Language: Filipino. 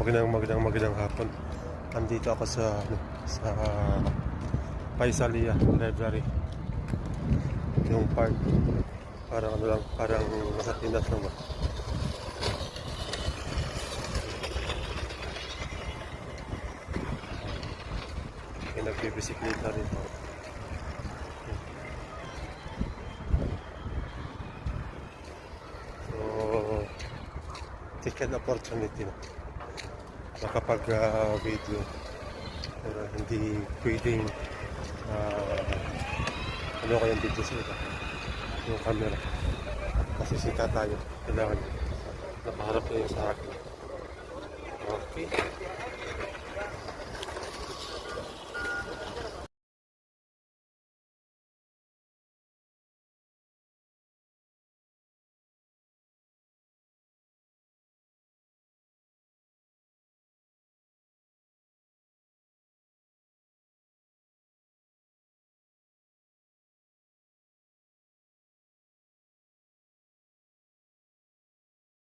Magandang hapon. Andito ako sa Paisalia Library. Yung park. Parang ano lang, parang nasa Pinas lang ba? May nagbibisikleta rito. So, ticket opportunity na. Makapag video, pero hindi pwedeng ano kayong video sa iba yung camera kasi sika tayo, kailangan nakaharap kayo sa akin. Okay.